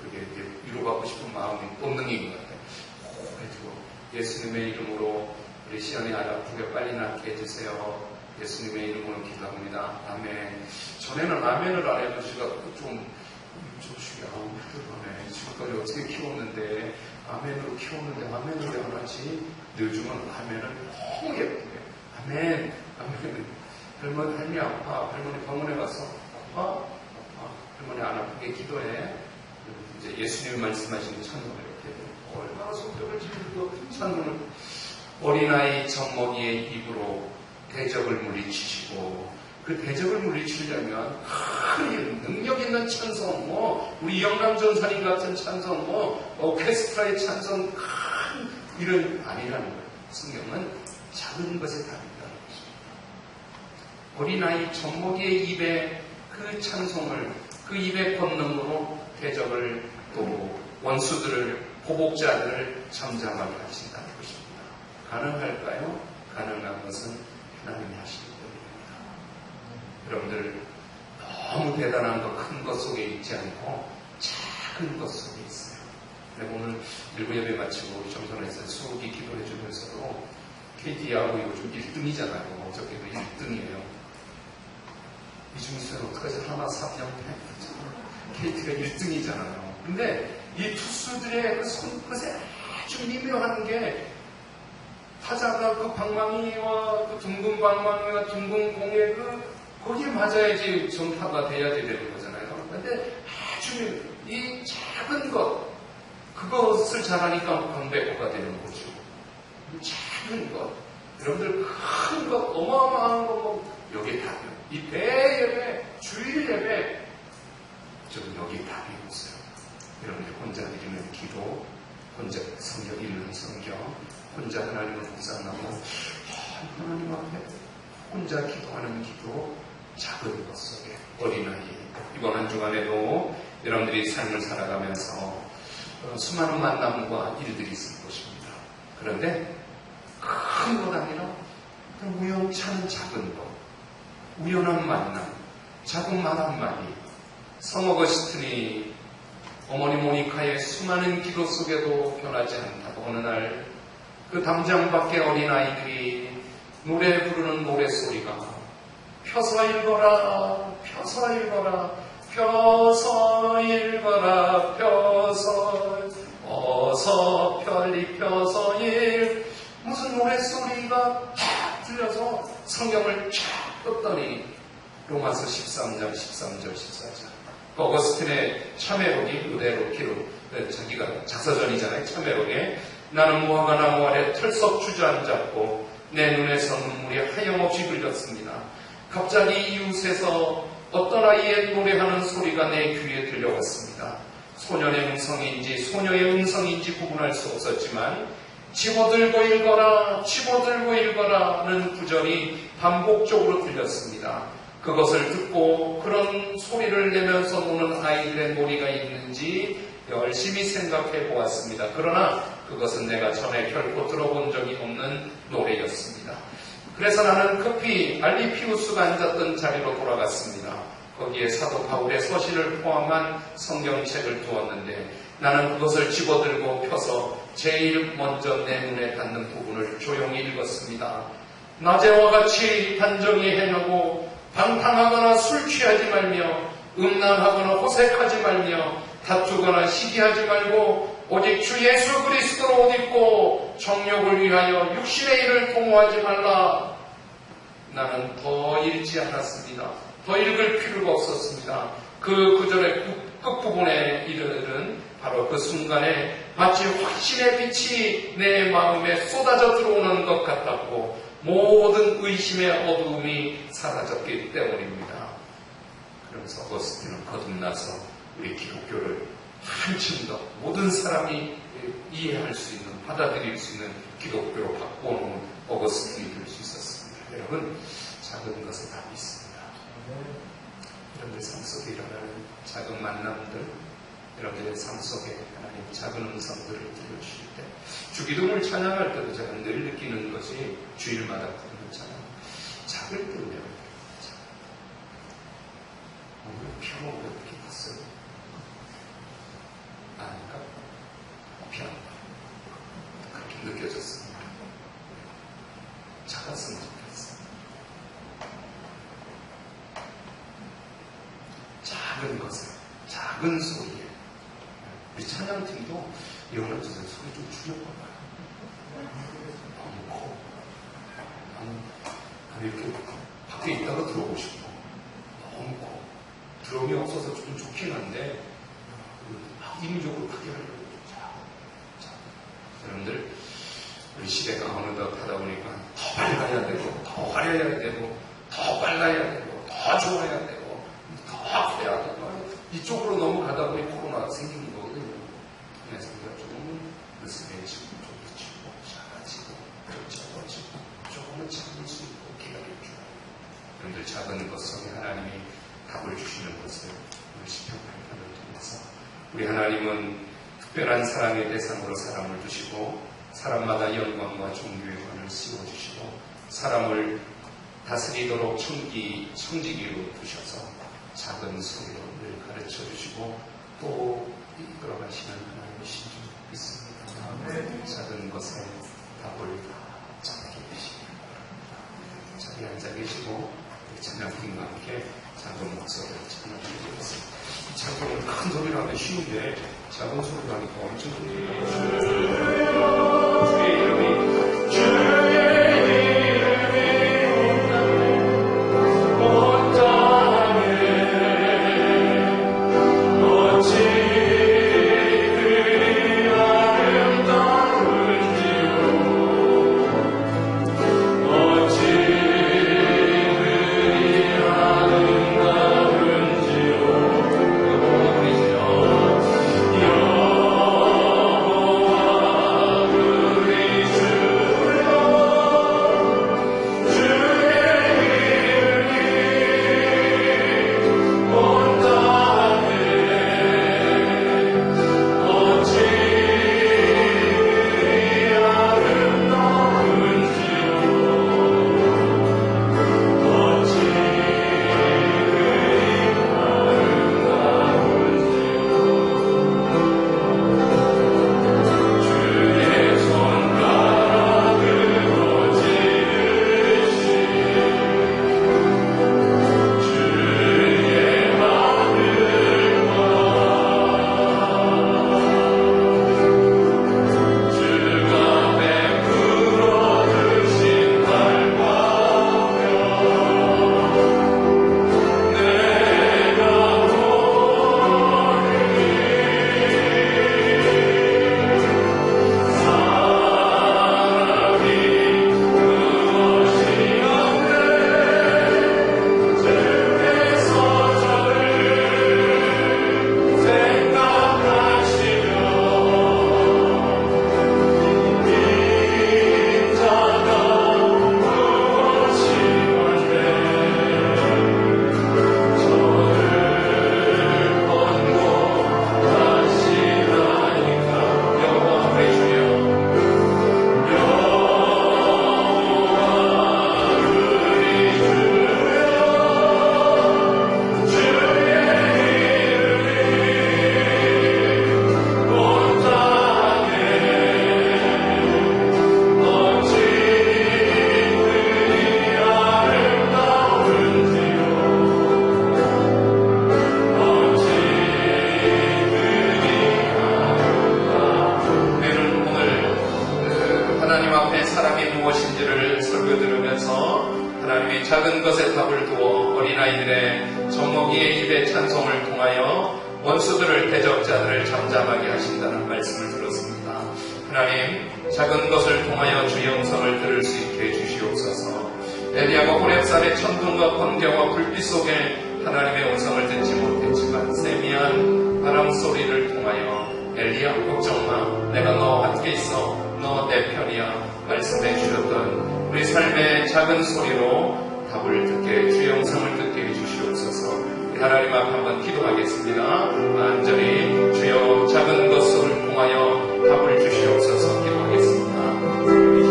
그게 위로받고 싶은 마음이 본능인 것 같아요. 호해주고 예수님의 이름으로 우리 시연이 아프게 빨리 낫게 해주세요. 예수님의 이름으로 기도합니다. 아멘. 전에는 아멘을 안 해도 제가 좀 힘들어하네. 지금까지 어떻게 키웠는데 아멘으로 키웠는데 아멘을 왜 안 하지? 요즘은 아멘을 너무 예쁘게 아멘. 할머니 아파. 할머니 병원에 가서 아파. 할머니 안 아프게 기도해. 이제 예수님이 말씀하시는 찬송을 이렇게 얼마나 성격을 지르고 찬송을 어린아이 젖먹이의 입으로 대적을 물리치시고 그 대적을 물리치려면 큰 능력 있는 찬송, 우리 영감 전사님 같은 찬송, 오케스트라의 찬송, 큰 일은 아니라는 거예요. 성경은 작은 것에 답이라는 것입니다. 어린아이 젖먹이의 입에 그 찬송을, 그 입의 권능으로 대적을 또 원수들을, 보복자들을 잠잠하게 하신다는 것입니다. 가능할까요? 가능한 것은 하나님이 하시는 것입니다. 여러분들 너무 대단한 것, 큰 것 속에 있지 않고 작은 것 속에 있어요. 오늘 일부 예배 마치고 좀 전에 수욱이 기도해 주면서도 KT하고 요즘 1등이잖아요. 어저께도 1등이에요. 이중수는 어떡하지? 하나 3연패. KT가 1등이잖아요. 근데 이 투수들의 그 손끝에 아주 미묘한 게 타자가 그 방망이와 그 둥근 방망이와 둥근 공에 거기에 맞아야지 정타가 돼야 되는 거잖아요. 근데 아주 이 작은 것, 그것을 잘하니까 광배고가 되는 거죠. 작은 것. 여러분들 큰 것, 어마어마한 것, 여기에 답이 없어요. 이 대예배, 주일 예배, 저는 여기에 답이 없어요. 여러분들 혼자 드리는 기도, 혼자 성경 읽는 성경, 혼자 하나님을 묵상하고 하나님 앞에 혼자 기도하는 기도, 작은 것 속에 어린아이. 이번 한 주간에도 여러분들이 삶을 살아가면서 수많은 만남과 일들이 있을 것입니다. 그런데 큰 것 아니라 우연찮은 작은 것, 우연한 만남, 작은 말 한마디. 성 어거스틴이 어머니 모니카의 수많은 기도 속에도 변하지 않다고 어느 날 그 담장 밖에 어린아이들이 노래 부르는 노래소리가 펴서 읽어라, 펴서 읽어라, 펴서 읽어라, 펴서 어서 편리 펴서 무슨 노래소리가 탁 들려서 성경을 쫙 떴더니 로마서 13장, 14절 어거스틴의 참회록이 그대로 자기가 작사전이잖아요. 참회록에 나는 무화과 나무 아래 털썩 주저앉았고 내 눈에서 눈물이 하염없이 흘렸습니다. 갑자기 이웃에서 어떤 아이의 노래하는 소리가 내 귀에 들려왔습니다. 소년의 음성인지 소녀의 음성인지 구분할 수 없었지만 집어들고 읽어라, 집어들고 읽어라는 구절이 반복적으로 들렸습니다. 그것을 듣고 그런 소리를 내면서 노는 아이들의 놀이가 있는지 열심히 생각해 보았습니다. 그러나 그것은 내가 전에 결코 들어본 적이 없는 노래였습니다. 그래서 나는 급히 알리피우스가 앉았던 자리로 돌아갔습니다. 거기에 사도 바울의 서신을 포함한 성경책을 두었는데 나는 그것을 집어들고 펴서 제일 먼저 내 눈에 닿는 부분을 조용히 읽었습니다. 낮에와 같이 단정히 행하고 방탕하거나 술 취하지 말며 음란하거나 호색하지 말며 다투거나 시기하지 말고 오직 주 예수 그리스도로 옷 입고 정욕을 위하여 육신의 일을 도모하지 말라. 나는 더 읽지 않았습니다. 더 읽을 필요가 없었습니다. 그 구절의 끝부분에 이르는 바로 그 순간에 마치 확신의 빛이 내 마음에 쏟아져 들어오는 것 같았고 모든 의심의 어두움이 사라졌기 때문입니다. 그러면서 어거스틴은 거듭나서 우리 기독교를 한층 더 모든 사람이 이해할 수 있는, 받아들일 수 있는 기독교로 바꿔놓은 어거스틴이 될 수 있었습니다. 여러분, 작은 것에 답이 있습니다. 여러분들 삶 속에 일어나는 작은 만남들, 여러분들의 삶 속에 하나님 작은 음성들을 들려주실 때, 주기도를 찬양할 때도 제가 늘 느끼는 것이 주일마다 부르는 찬양, 작을 때 외워요. 오늘 피아노 왜 이렇게 컸어요? 아닌가? 피아노 그렇게 느껴졌습니다. 작았으면 좋겠어요. 작은 것에, 작은 소리에. 우리 찬양팀도 이런 것 소리 좀 줄여봐봐요. 너무 커. 나는 이렇게 밖에 있다가 들어오고 싶어. 너무 커. 드럼이 없어서 좀 좋긴 한데, 인위적으로 크게 하려고. 여러분들, 우리 시대가 어느덧 하다 보니까 더 밝아야 되고, 더 화려해야 되고, 더 빨라야 되고, 더 좋아야 되고, 더 해야 되고, 이쪽으로 넘어가다 보니 코로나가 생긴 거거든요. 그래서 우리가 조금은 느슨해지고, 좁아지고, 작아지고, 적어지고, 조금은 참을 수 있고, 기다려주고. 여러분들 작은 것 속에 하나님이 답을 주시는 것을 우리 시편 8편을 통해서 우리 하나님은 특별한 사랑의 대상으로 사람을 두시고 사람마다 영광과 존귀의 관을 씌워주시고 사람을 다스리도록 청지기로 두셔서 작은 소리로 늘 가르쳐주시고 또 이끌어가시는 하나님이신 줄 믿습니다. 작은 것에 답을 찾게 되시기 바랍니다. 자리에 앉아 계시고 찬양팀과 함께 작은 목소리를 찬양드리겠습니다. 작은 큰 소리로 하면 쉬운데 작은 소리로 하니까 엄청 주의 이름이 온 땅에 어찌 그리 아름다운지요 어찌 작은 것에 답을 두어 어린아이들의 젖먹이의 입의 찬송을 통하여 원수들을 대적자들을 잠잠하게 하신다는 말씀을 들었습니다. 하나님, 작은 것을 통하여 주의 음성을 들을 수 있게 해주시옵소서. 엘리야가 호렙산의 천둥과 번개와 불빛 속에 하나님의 음성을 듣지 못했지만 세미한 바람 소리를 통하여 엘리야 걱정마, 내가 너와 함께 있어, 너 내 편이야 말씀해 주셨던 우리 삶의 작은 소리로 답을 듣게, 주의 음성을 듣게 해주시옵소서. 하나님 앞에 한번 기도하겠습니다. 완전히 주의 주여 작은 것을 통하여 답을 주시옵소서. 기도하겠습니다. 이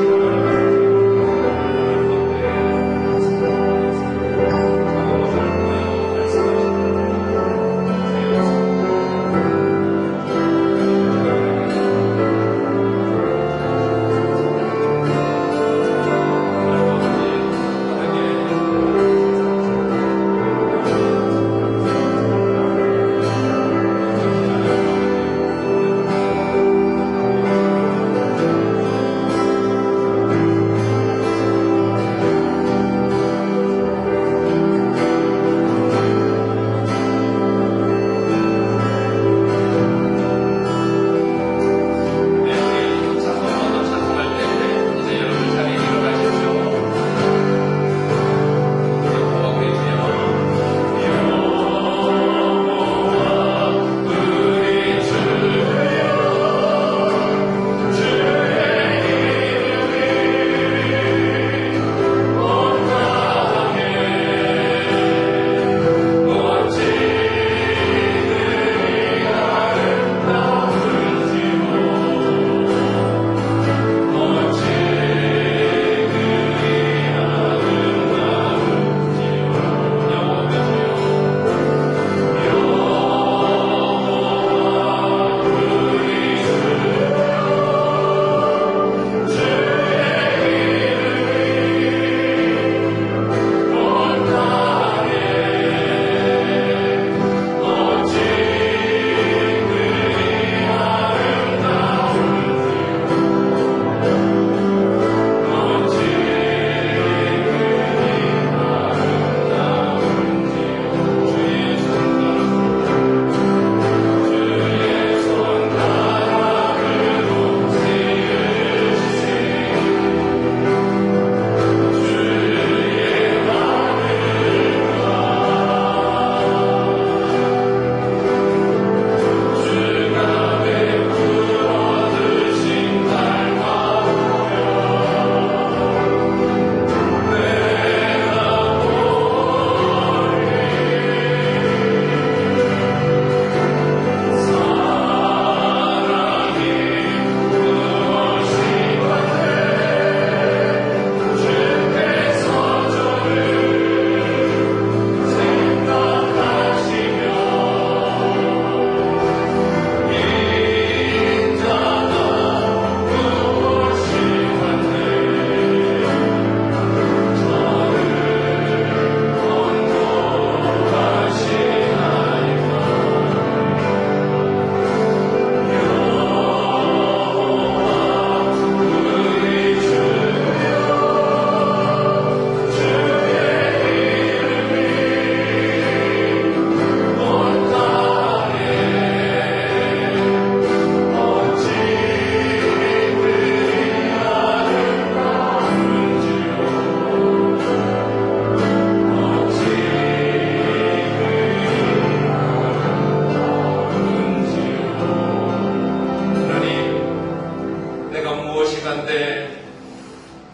시간을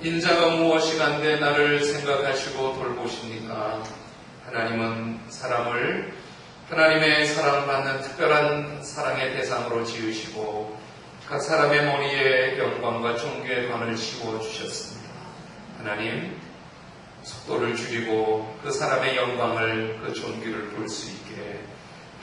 인자가 무엇이간데 나를 생각하시고 돌보십니까? 하나님은 사람을 하나님의 사랑받는 특별한 사랑의 대상으로 지으시고 각 사람의 머리에 영광과 존귀의 관을 씌워주셨습니다. 하나님, 속도를 줄이고 그 사람의 영광을, 그 존귀를 볼 수 있게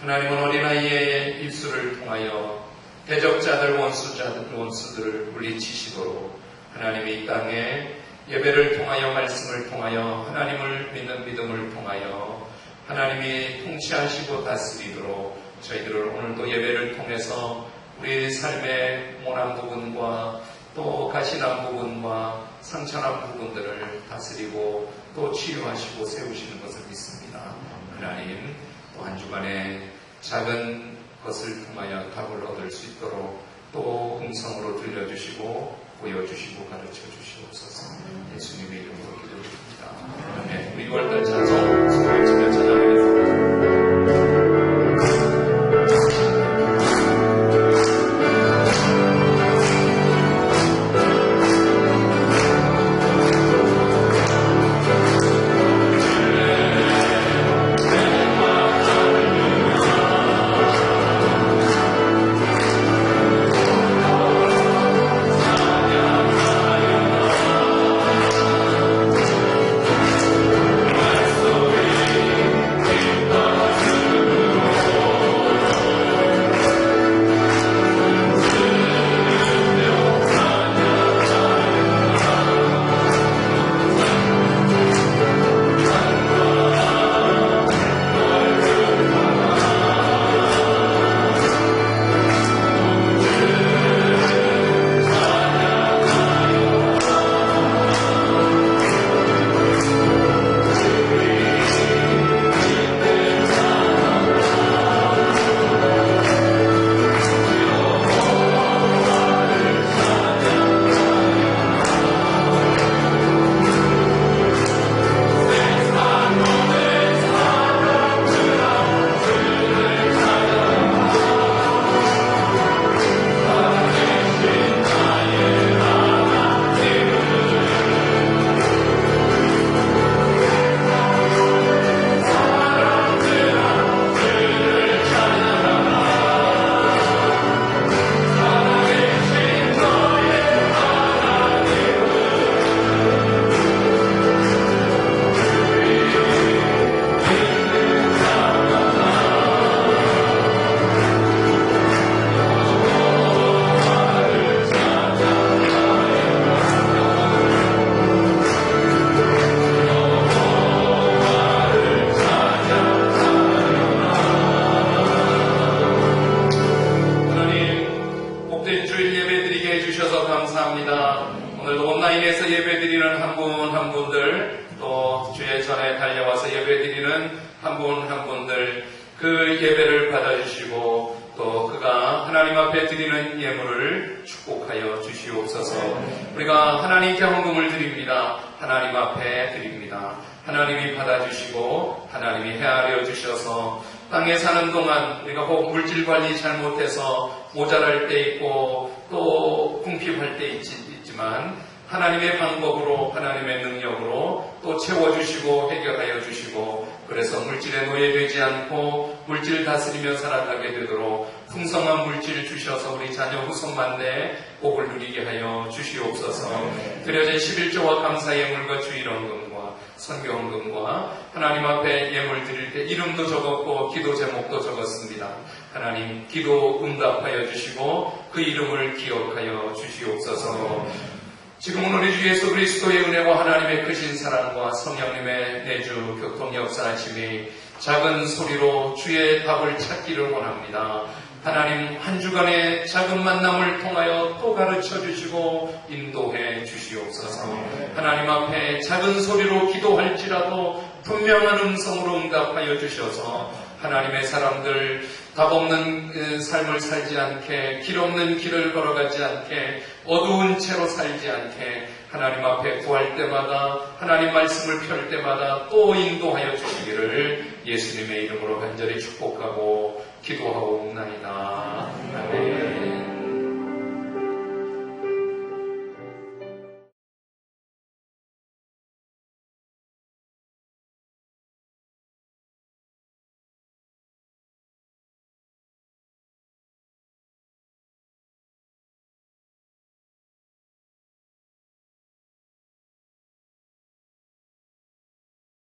하나님은 어린아이의 입술을 통하여 대적자들, 원수들을 물리치시도록 하나님이 이 땅에 예배를 통하여, 말씀을 통하여, 하나님을 믿는 믿음을 통하여 하나님이 통치하시고 다스리도록 저희들을 오늘도 예배를 통해서 우리 삶의 모난 부분과 또 가시난 부분과 상처난 부분들을 다스리고 또 치유하시고 세우시는 것을 믿습니다. 하나님, 또 한 주간에 작은 것을 통하여 답을 얻을 수 있도록 또 음성으로 들려주시고 보여주시고 가르쳐 주시옵소서. 예수님의 이름으로 기도드립니다. 아멘. 우리 6월달 찬송 소리 지며 찬양하겠습니다. 드리는 한 분 한 분들, 또 주의 전에 달려와서 예배 드리는 한 분 한 분들, 그 예배를 받아주시고 또 그가 하나님 앞에 드리는 예물을 축복하여 주시옵소서. 우리가 하나님께 헌금을 드립니다. 하나님 앞에 드립니다. 하나님이 받아주시고 하나님이 헤아려 주셔서 땅에 사는 동안 우리가 혹 물질 관리 잘못해서 모자랄 때 있고 또 궁핍할 때 있지만 하나님의 방법으로 하나님의 능력으로 또 채워주시고 해결하여 주시고, 그래서 물질에 노예되지 않고 물질 다스리며 살아가게 되도록 풍성한 물질 주셔서 우리 자녀 후손만대 복을 누리게 하여 주시옵소서. 드려진 11조와 감사 예물과 주일헌금과 선교헌금과 하나님 앞에 예물 드릴 때 이름도 적었고 기도 제목도 적었습니다. 하나님 기도 응답하여 주시고 그 이름을 기억하여 주시옵소서. 지금은 우리 주 예수 그리스도의 은혜와 하나님의 크신 사랑과 성령님의 내주 교통 역사하심이 작은 소리로 주의 답을 찾기를 원합니다. 하나님 한 주간의 작은 만남을 통하여 또 가르쳐 주시고 인도해 주시옵소서. 하나님 앞에 작은 소리로 기도할지라도 분명한 음성으로 응답하여 주셔서 하나님의 사람들 답 없는 삶을 살지 않게, 길 없는 길을 걸어가지 않게, 어두운 채로 살지 않게 하나님 앞에 구할 때마다 하나님 말씀을 펼 때마다 또 인도하여 주시기를 예수님의 이름으로 간절히 축복하고 기도하옵나이다.